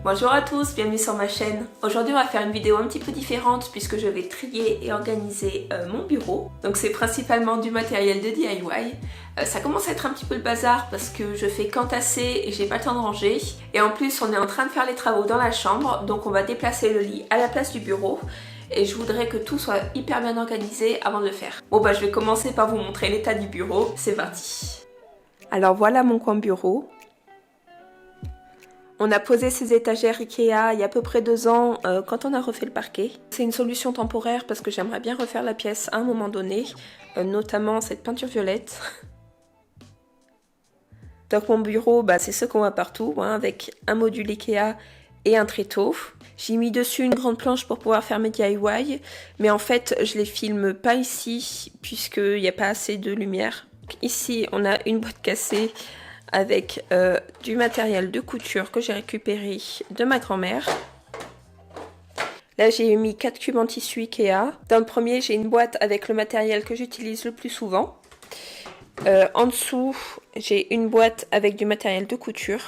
Bonjour à tous, bienvenue sur ma chaîne. Aujourd'hui on va faire une vidéo un petit peu différente puisque je vais trier et organiser mon bureau. Donc c'est principalement du matériel de DIY. Ça commence à être un petit peu le bazar parce que je fais qu'entasser et j'ai pas le temps de ranger. Et en plus on est en train de faire les travaux dans la chambre, donc on va déplacer le lit à la place du bureau. Et je voudrais que tout soit hyper bien organisé avant de le faire. Bon bah je vais commencer par vous montrer l'état du bureau, c'est parti. Alors voilà mon coin bureau. On a posé ces étagères Ikea il y a à peu près 2 ans quand on a refait le parquet. C'est une solution temporaire parce que j'aimerais bien refaire la pièce à un moment donné, notamment cette peinture violette. Donc mon bureau, c'est ce qu'on voit partout, avec un module Ikea et un tréteau. J'ai mis dessus une grande planche pour pouvoir faire mes DIY, mais en fait je les filme pas ici puisqu'il n'y a pas assez de lumière. Ici on a une boîte cassée avec du matériel de couture que j'ai récupéré de ma grand-mère. Là j'ai mis 4 cubes en tissu Ikea. Dans le premier j'ai une boîte avec le matériel que j'utilise le plus souvent. En dessous j'ai une boîte avec du matériel de couture.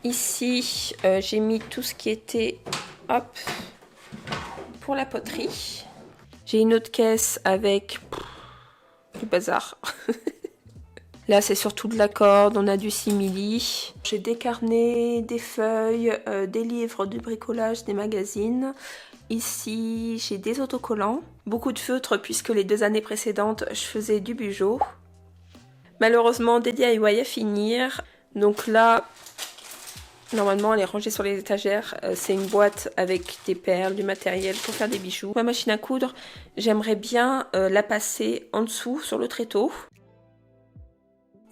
Ici j'ai mis tout ce qui était pour la poterie. J'ai une autre caisse avec du bazar. Là, c'est surtout de la corde, on a du simili. J'ai des carnets, des feuilles, des livres de bricolage, des magazines. Ici, j'ai des autocollants. Beaucoup de feutres puisque les 2 années précédentes, je faisais du bugeot. Malheureusement, des DIY à finir. Donc là, normalement, elle est rangée sur les étagères. C'est une boîte avec des perles, du matériel pour faire des bijoux. Ma machine à coudre, j'aimerais bien la passer en dessous sur le tréteau.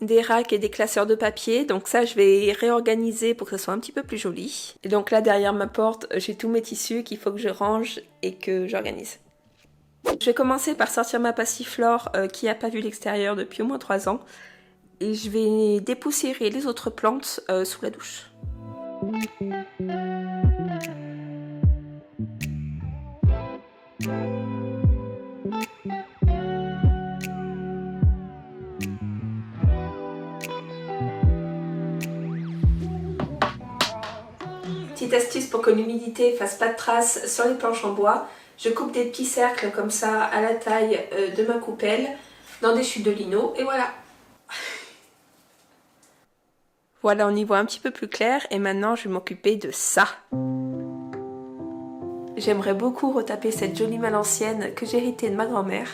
Des racks et des classeurs de papier, donc ça je vais réorganiser pour que ce soit un petit peu plus joli. Et donc là derrière ma porte j'ai tous mes tissus qu'il faut que je range et que j'organise. Je vais commencer par sortir ma passiflore qui n'a pas vu l'extérieur depuis au moins 3 ans et je vais dépoussiérer les autres plantes sous la douche. Petite astuce pour que l'humidité fasse pas de traces sur les planches en bois, je coupe des petits cercles comme ça à la taille de ma coupelle dans des chutes de lino et voilà. Voilà, on y voit un petit peu plus clair et maintenant je vais m'occuper de ça. J'aimerais beaucoup retaper cette jolie malle ancienne que j'ai héritée de ma grand-mère.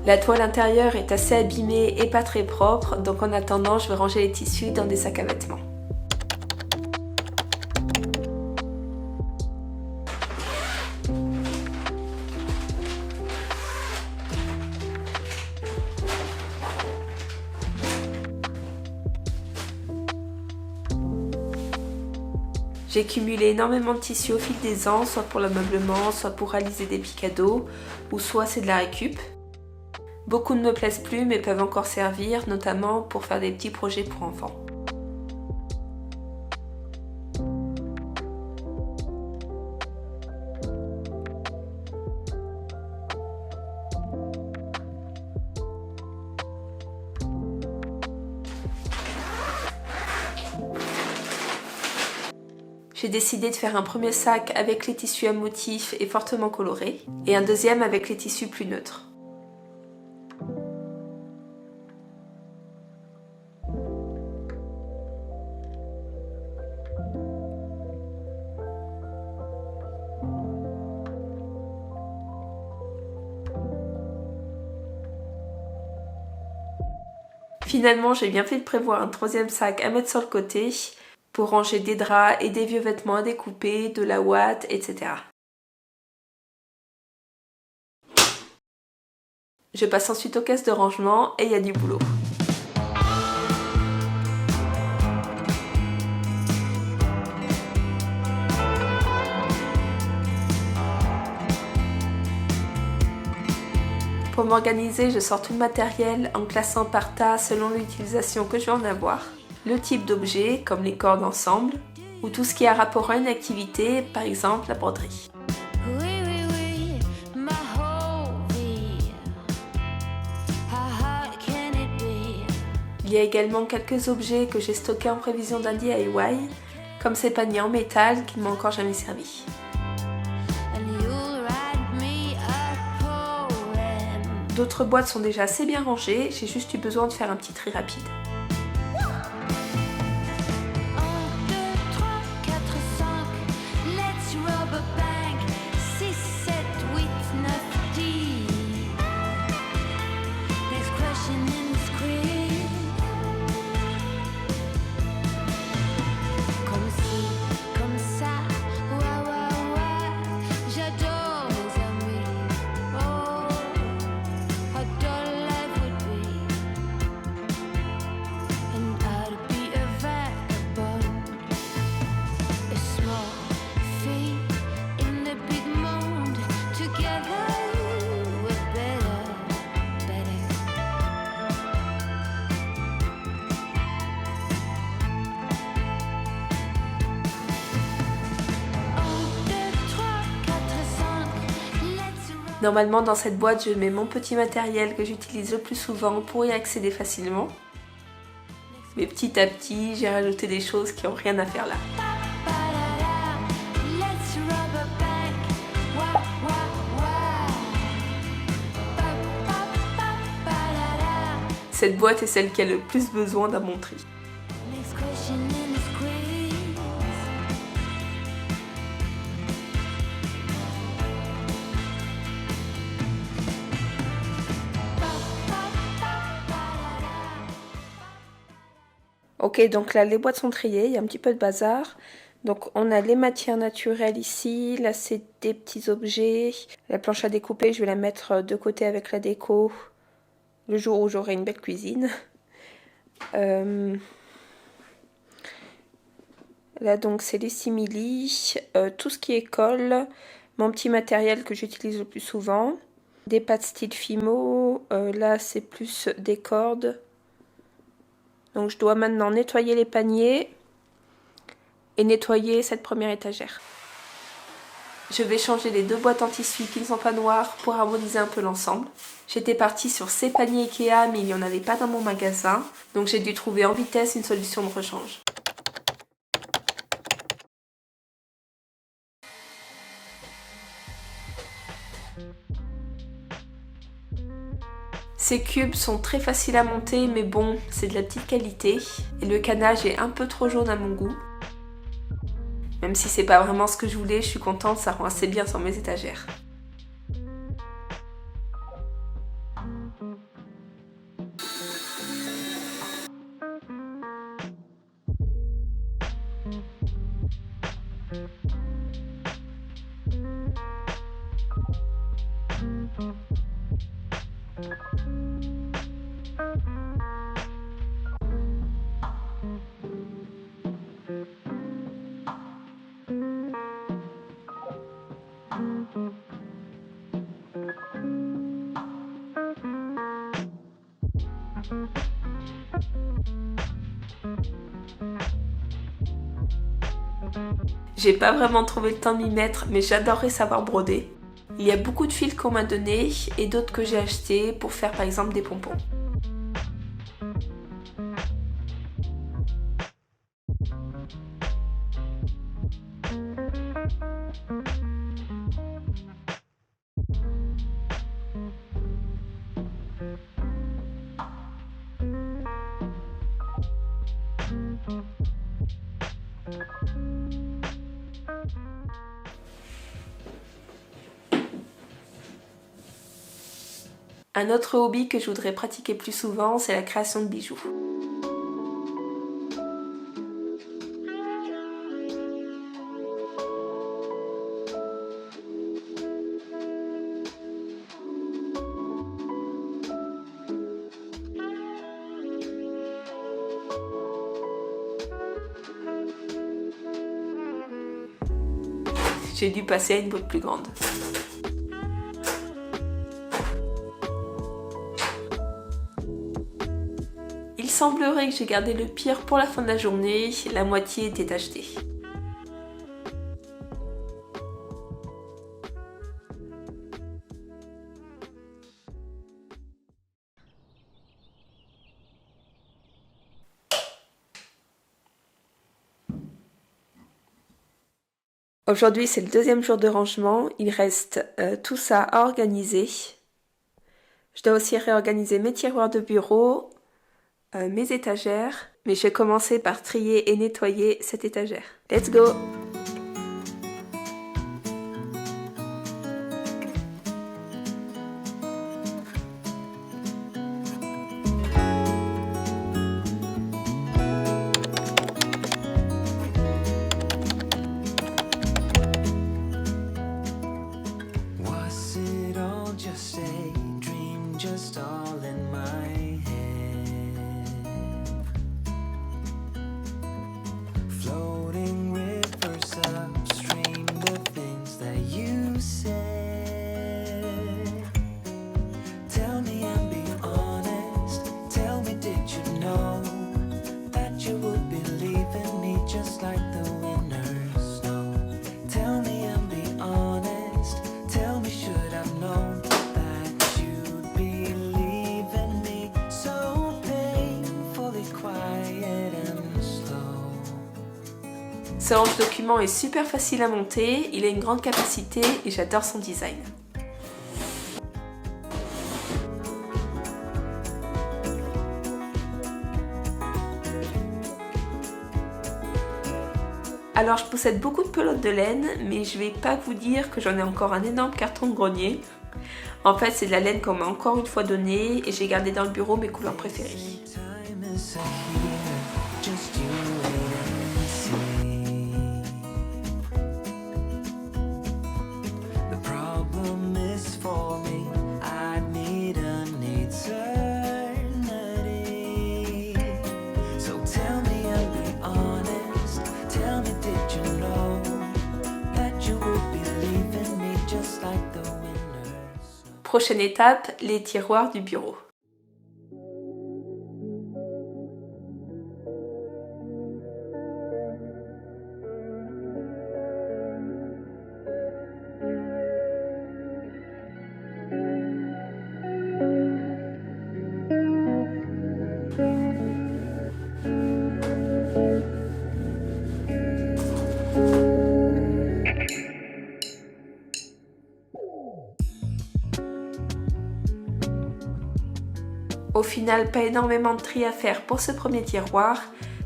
La toile intérieure est assez abîmée et pas très propre, donc en attendant, je vais ranger les tissus dans des sacs à vêtements. J'ai cumulé énormément de tissus au fil des ans, soit pour l'ameublement, soit pour réaliser des picados, ou soit c'est de la récup. Beaucoup ne me plaisent plus mais peuvent encore servir, notamment pour faire des petits projets pour enfants. J'ai décidé de faire un premier sac avec les tissus à motifs et fortement colorés, et un deuxième avec les tissus plus neutres. Finalement, j'ai bien fait de prévoir un 3e sac à mettre sur le côté pour ranger des draps et des vieux vêtements à découper, de la ouate, etc. Je passe ensuite aux caisses de rangement et il y a du boulot. Pour m'organiser, je sors tout le matériel en classant par tas selon l'utilisation que je vais en avoir, le type d'objet comme les cordes ensemble, ou tout ce qui a rapport à une activité, par exemple la broderie. Oui, oui, oui, ma Il y a également quelques objets que j'ai stockés en prévision d'un DIY, comme ces paniers en métal qui ne m'ont encore jamais servi. D'autres boîtes sont déjà assez bien rangées, j'ai juste eu besoin de faire un petit tri rapide. Normalement dans cette boîte je mets mon petit matériel que j'utilise le plus souvent pour y accéder facilement. Mais petit à petit j'ai rajouté des choses qui n'ont rien à faire là. Cette boîte est celle qui a le plus besoin d'un bon tri. Ok, donc là les boîtes sont triées, il y a un petit peu de bazar. Donc on a les matières naturelles ici, là c'est des petits objets. La planche à découper, je vais la mettre de côté avec la déco le jour où j'aurai une belle cuisine. Là donc c'est les simili, tout ce qui est colle, mon petit matériel que j'utilise le plus souvent. Des pâtes style Fimo, là c'est plus des cordes. Donc je dois maintenant nettoyer les paniers et nettoyer cette première étagère. Je vais changer les deux boîtes en tissu qui ne sont pas noires pour harmoniser un peu l'ensemble. J'étais partie sur ces paniers Ikea mais il n'y en avait pas dans mon magasin. Donc j'ai dû trouver en vitesse une solution de rechange. Ces cubes sont très faciles à monter mais bon, c'est de la petite qualité. Et le canage est un peu trop jaune à mon goût. Même si c'est pas vraiment ce que je voulais, je suis contente, ça rend assez bien sur mes étagères. J'ai pas vraiment trouvé le temps de m'y mettre, mais j'adorerais savoir broder. Il y a beaucoup de fils qu'on m'a donné et d'autres que j'ai achetés pour faire par exemple des pompons. Un autre hobby que je voudrais pratiquer plus souvent, c'est la création de bijoux. J'ai dû passer à une boîte plus grande. Il semblerait que j'ai gardé le pire pour la fin de la journée, la moitié était achetée. Aujourd'hui, c'est le deuxième jour de rangement. Il reste tout ça à organiser. Je dois aussi réorganiser mes tiroirs de bureau, mes étagères. Mais je vais commencer par trier et nettoyer cette étagère. Let's go! Ce range document est super facile à monter, il a une grande capacité et j'adore son design. Alors je possède beaucoup de pelotes de laine, mais je vais pas vous dire que j'en ai encore un énorme carton de grenier. En fait c'est de la laine qu'on m'a encore une fois donnée et j'ai gardé dans le bureau mes couleurs préférées. Prochaine étape, les tiroirs du bureau. Au final, pas énormément de tri à faire pour ce premier tiroir.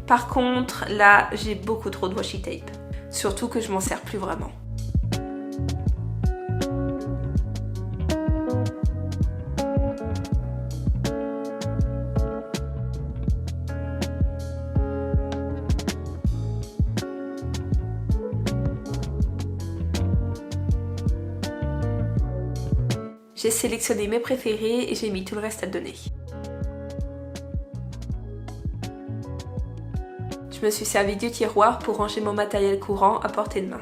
Par contre, là, j'ai beaucoup trop de washi tape. Surtout que je m'en sers plus vraiment. J'ai sélectionné mes préférés et j'ai mis tout le reste à donner. Je me suis servi du tiroir pour ranger mon matériel courant à portée de main.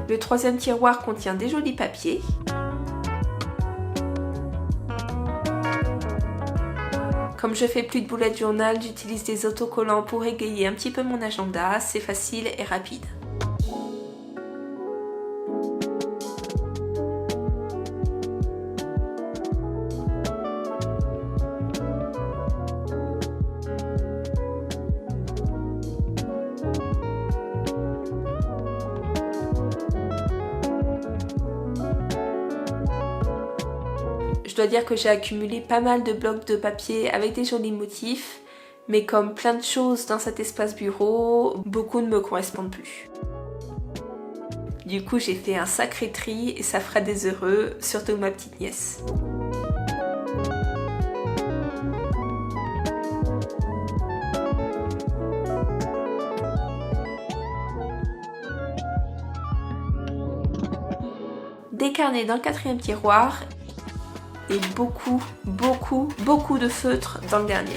Le troisième tiroir contient des jolis papiers. Comme je fais plus de bullet journal, j'utilise des autocollants pour égayer un petit peu mon agenda, c'est facile et rapide. Je dois dire que j'ai accumulé pas mal de blocs de papier avec des jolis motifs, mais comme plein de choses dans cet espace bureau, beaucoup ne me correspondent plus. Du coup, j'ai fait un sacré tri et ça fera des heureux, surtout ma petite nièce. Des carnets dans le quatrième tiroir. Et beaucoup de feutres dans le dernier.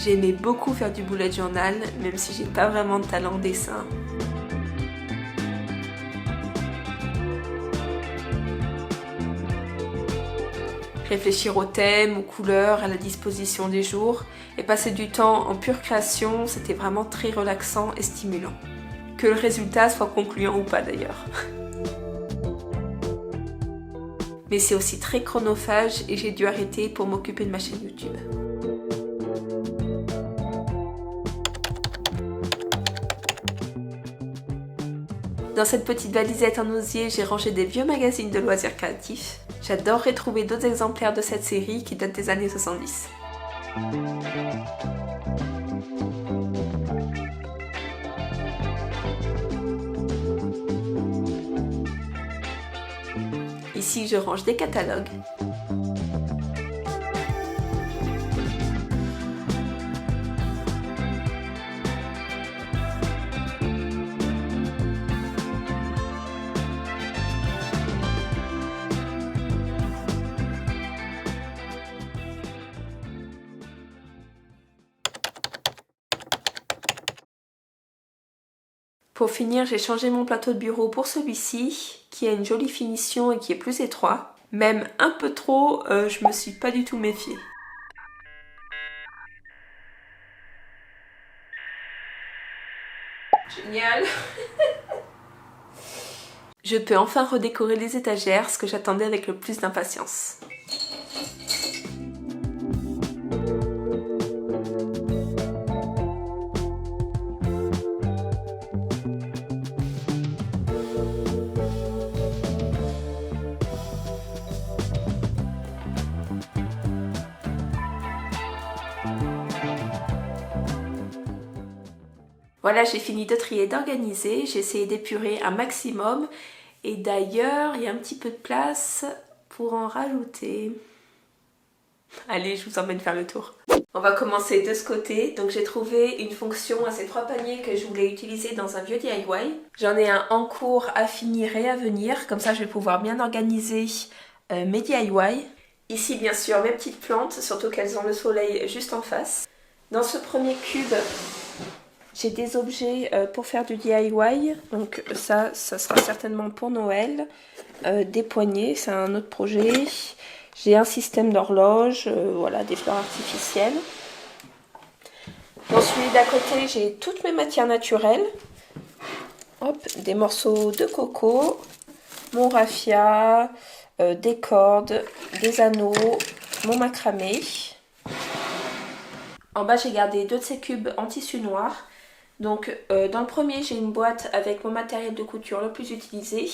J'aimais beaucoup faire du bullet journal, même si j'ai pas vraiment de talent en dessin. Réfléchir aux thèmes, aux couleurs, à la disposition des jours et passer du temps en pure création, c'était vraiment très relaxant et stimulant. Que le résultat soit concluant ou pas d'ailleurs. Mais c'est aussi très chronophage et j'ai dû arrêter pour m'occuper de ma chaîne YouTube. Dans cette petite valisette en osier, j'ai rangé des vieux magazines de loisirs créatifs. J'adorerais trouver d'autres exemplaires de cette série qui date des années 70. Ici, je range des catalogues. Pour finir, j'ai changé mon plateau de bureau pour celui-ci, qui a une jolie finition et qui est plus étroit. Même un peu trop, je me suis pas du tout méfiée. Génial. Je peux enfin redécorer les étagères, ce que j'attendais avec le plus d'impatience. Voilà, j'ai fini de trier et d'organiser. J'ai essayé d'épurer un maximum. Et d'ailleurs, il y a un petit peu de place pour en rajouter. Allez, je vous emmène faire le tour. On va commencer de ce côté. Donc j'ai trouvé une fonction à ces 3 paniers que je voulais utiliser dans un vieux DIY. J'en ai un en cours à finir et à venir. Comme ça, je vais pouvoir bien organiser mes DIY. Ici, bien sûr, mes petites plantes, surtout qu'elles ont le soleil juste en face. Dans ce premier cube, j'ai des objets pour faire du DIY, donc ça sera certainement pour Noël. Des poignées, c'est un autre projet. J'ai un système d'horloge, voilà, des fleurs artificielles. Dans celui d'à côté, j'ai toutes mes matières naturelles. Hop, des morceaux de coco, mon raffia, des cordes, des anneaux, mon macramé. En bas, j'ai gardé 2 de ces cubes en tissu noir. Donc dans le premier, j'ai une boîte avec mon matériel de couture le plus utilisé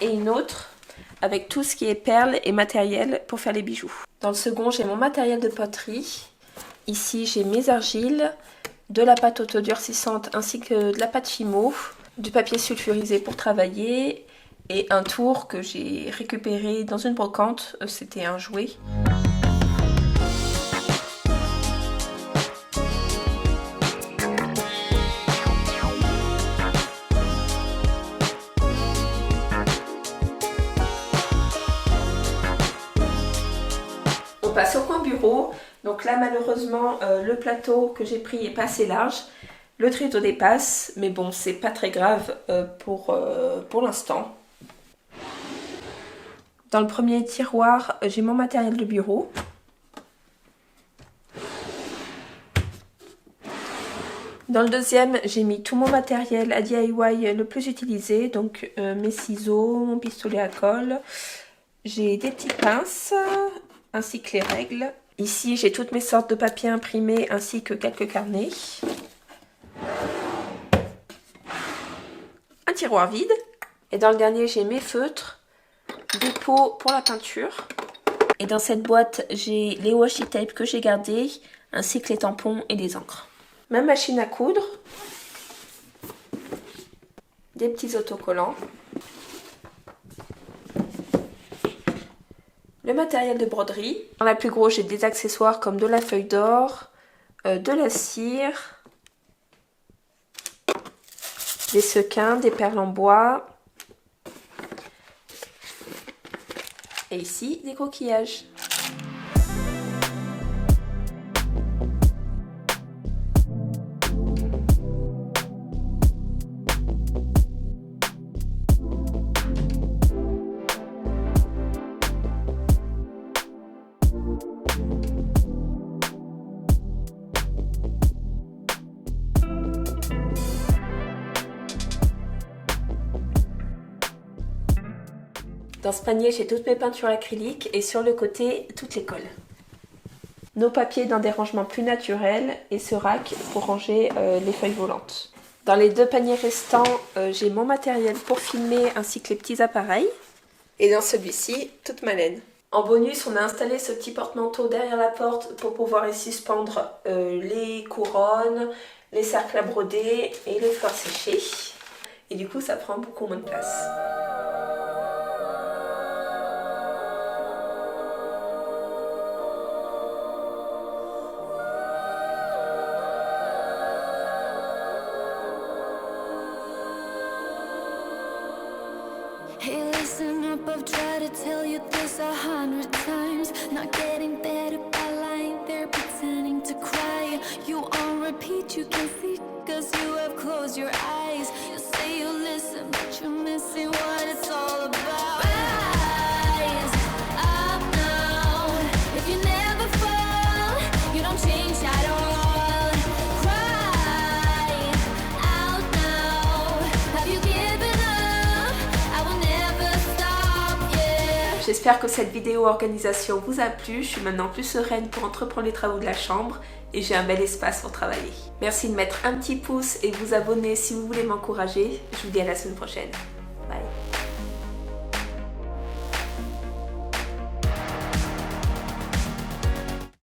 et une autre avec tout ce qui est perles et matériel pour faire les bijoux. Dans le second, j'ai mon matériel de poterie. Ici, j'ai mes argiles, de la pâte autodurcissante ainsi que de la pâte Fimo, du papier sulfurisé pour travailler et un tour que j'ai récupéré dans une brocante, c'était un jouet. On passe au coin bureau. Donc là, malheureusement, le plateau que j'ai pris est pas assez large. Le tréteau dépasse, mais bon, c'est pas très grave pour l'instant. Dans le premier tiroir, j'ai mon matériel de bureau. Dans le deuxième, j'ai mis tout mon matériel à DIY le plus utilisé. Donc mes ciseaux, mon pistolet à colle. J'ai des petites pinces, ainsi que les règles. Ici, j'ai toutes mes sortes de papiers imprimés ainsi que quelques carnets. Un tiroir vide. Et dans le dernier, j'ai mes feutres, des pots pour la peinture. Et dans cette boîte, j'ai les washi tape que j'ai gardés, ainsi que les tampons et les encres. Ma machine à coudre. Des petits autocollants. Le matériel de broderie. Dans la plus grosse, j'ai des accessoires comme de la feuille d'or, de la cire, des sequins, des perles en bois. Et ici, des coquillages. Dans ce panier, j'ai toutes mes peintures acryliques et sur le côté, toutes les colles. Nos papiers dans des rangements plus naturels et ce rack pour ranger les feuilles volantes. Dans les 2 paniers restants, j'ai mon matériel pour filmer ainsi que les petits appareils. Et dans celui-ci, toute ma laine. En bonus, on a installé ce petit porte-manteau derrière la porte pour pouvoir y suspendre les couronnes, les cercles à broder et les fleurs séchées. Et du coup, ça prend beaucoup moins de place. Hey, listen up, I've tried to tell you this 100 times. Not getting better by lying there pretending to cry. You on repeat, you can see, cause you have closed your eyes. You say you listen, but you're missing what it's all about. Rise up now. If you never fall, you don't change at all. Cry out now. Have you given up? I will never stop, yeah. J'espère que cette vidéo organisation vous a plu. Je suis maintenant plus sereine pour entreprendre les travaux de la chambre et j'ai un bel espace pour travailler. Merci de mettre un petit pouce et de vous abonner si vous voulez m'encourager. Je vous dis à la semaine prochaine.